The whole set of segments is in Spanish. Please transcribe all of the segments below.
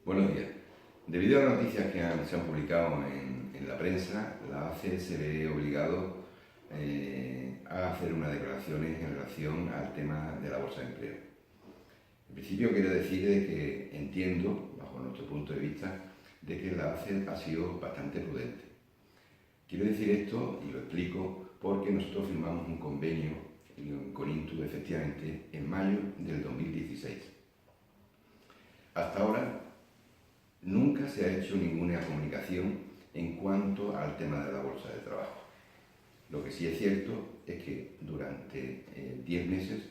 Buenos días. Debido a las noticias que se han publicado en la prensa, la ACE se ve obligado a hacer unas declaraciones en relación al tema de la bolsa de empleo. En principio quiero decir de que entiendo, bajo nuestro punto de vista, de que la ACE ha sido bastante prudente. Quiero decir esto y lo explico porque nosotros firmamos un convenio con INTU efectivamente en mayo del 2016. Hasta ahora nunca se ha hecho ninguna comunicación en cuanto al tema de la bolsa de trabajo. Lo que sí es cierto es que durante 10 meses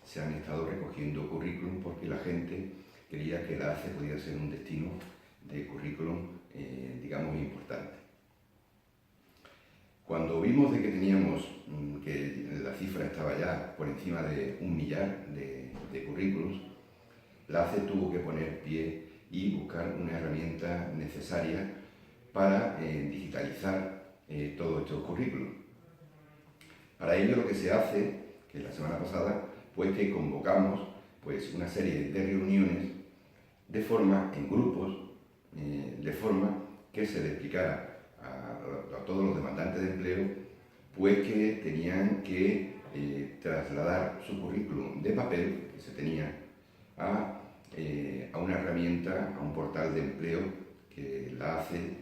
se han estado recogiendo currículum porque la gente creía que la ACE podía ser un destino de currículum, digamos, importante. Cuando vimos de que teníamos, que la cifra estaba ya por encima de 1 millar de currículums, la ACE tuvo que poner pie y buscar una herramienta necesaria para digitalizar todos estos currículums. Para ello lo que se hace, que la semana pasada, pues que convocamos pues, una serie de reuniones de forma, en grupos, de forma que se le explicara a todos los demandantes de empleo pues que tenían que trasladar su currículum de papel que se tenía a una herramienta, a un portal de empleo que la ACE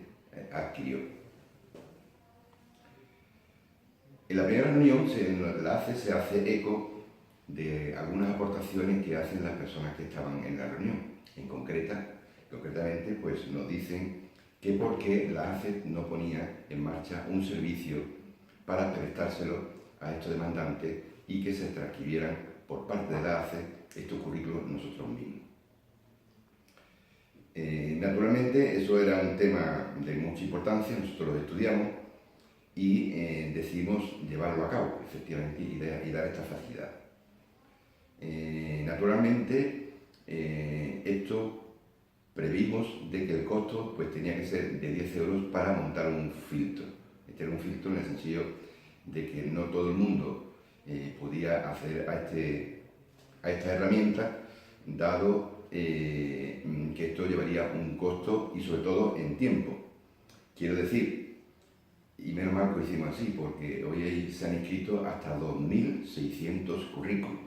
adquirió. En la primera reunión la ACE se hace eco de algunas aportaciones que hacen las personas que estaban en la reunión. Concretamente, pues nos dicen que por qué la ACE no ponía en marcha un servicio para prestárselo a estos demandantes y que se transcribieran por parte de la ACE estos currículos nosotros mismos. Naturalmente, eso era un tema de mucha importancia, nosotros lo estudiamos y decidimos llevarlo a cabo, efectivamente, y dar esta facilidad. Naturalmente, esto previmos de que el costo pues, tenía que ser de 10 euros para montar un filtro. Este era un filtro en el sentido de que no todo el mundo podía acceder a esta herramienta, dado que esto llevaría un costo y sobre todo en tiempo. Quiero decir, y menos mal que lo hicimos así, porque hoy se han inscrito hasta 2.600 currículums.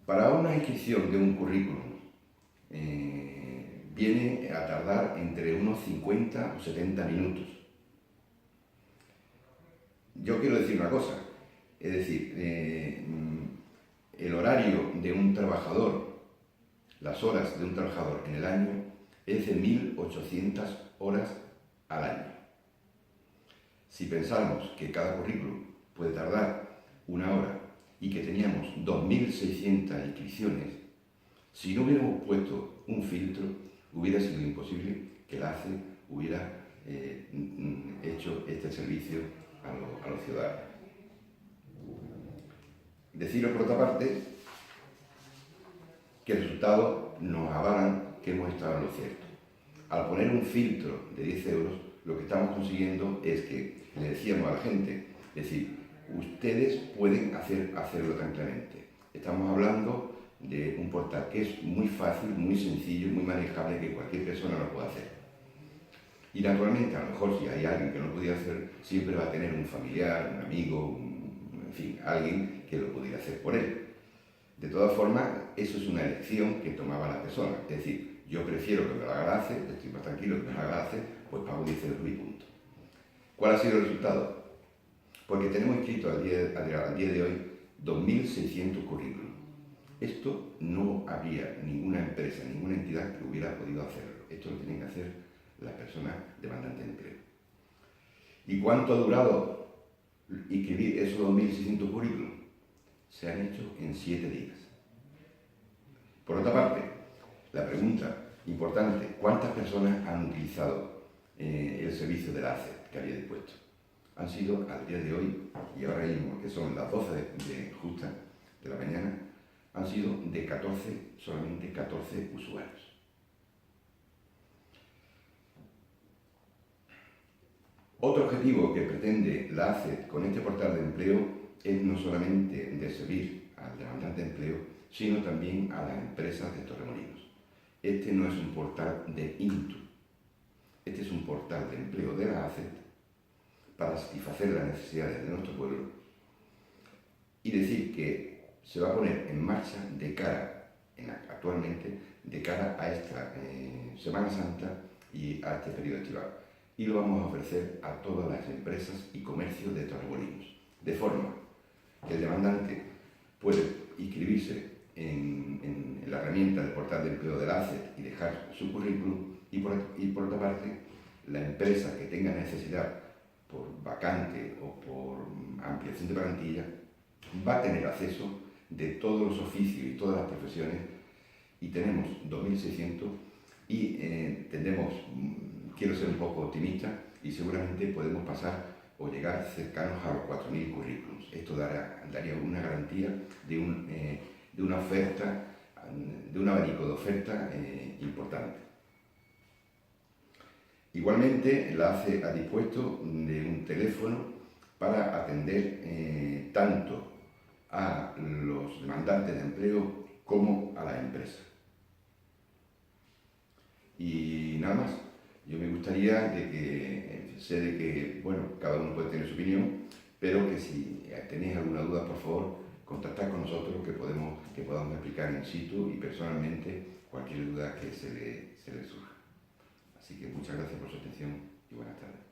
Para una inscripción de un currículum viene a tardar entre unos 50 o 70 minutos. Yo quiero decir una cosa, es decir, el horario de un trabajador, las horas de un trabajador en el año es de 1.800 horas al año. Si pensamos que cada currículum puede tardar 1 hora y que teníamos 2.600 inscripciones, si no hubiéramos puesto un filtro, hubiera sido imposible que la ACE hubiera hecho este servicio a los ciudadanos. Deciros, por otra parte, que el resultado nos avalan que hemos estado en lo cierto. Al poner un filtro de 10 euros, lo que estamos consiguiendo es que le decíamos a la gente, es decir, ustedes pueden hacerlo tranquilamente. Estamos hablando de un portal que es muy fácil, muy sencillo, muy manejable, que cualquier persona lo puede hacer. Y naturalmente, a lo mejor si hay alguien que no lo podía hacer, siempre va a tener un familiar, un amigo, en fin, alguien que lo pudiera hacer por él. De todas formas, eso es una elección que tomaba la persona. Es decir, yo prefiero que me lo haga la ACE, estoy más tranquilo que me lo haga la ACE, pues pago 10 euros y punto. ¿Cuál ha sido el resultado? Porque tenemos inscrito al día de hoy 2.600 currículums. Esto no habría ninguna empresa, ninguna entidad que hubiera podido hacerlo. Esto lo tienen que hacer las personas demandantes de empleo. ¿Y cuánto ha durado inscribir esos 2.600 currículums? Se han hecho en 7 días. Por otra parte, la pregunta importante, ¿cuántas personas han utilizado el servicio de la ACE que había dispuesto? Han sido, al día de hoy, y ahora mismo, que son las 12 justas de la mañana, han sido de 14, solamente 14 usuarios. Otro objetivo que pretende la ACE con este portal de empleo es no solamente de servir al demandante de empleo, sino también a las empresas de Torremolinos. Este no es un portal de INTU, este es un portal de empleo de la ACET para satisfacer las necesidades de nuestro pueblo y decir que se va a poner en marcha actualmente de cara a esta Semana Santa y a este periodo estival. Y lo vamos a ofrecer a todas las empresas y comercios de Torremolinos, de forma que el demandante puede inscribirse en la herramienta del portal de empleo de la ACET y dejar su currículum y por otra parte, la empresa que tenga necesidad por vacante o por ampliación de plantilla va a tener acceso de todos los oficios y todas las profesiones y tenemos 2.600 y quiero ser un poco optimista y seguramente podemos pasar o llegar cercanos a los 4.000 currículums. Esto daría una garantía de una oferta, de un abanico de oferta importante. Igualmente, la ACE ha dispuesto de un teléfono para atender tanto a los demandantes de empleo como a las empresas. Y nada más, yo me gustaría sé de que, bueno, cada uno puede tener su opinión, pero que si tenéis alguna duda, por favor, contactad con nosotros que podamos explicar in situ y personalmente cualquier duda que se le surja. Así que muchas gracias por su atención y buenas tardes.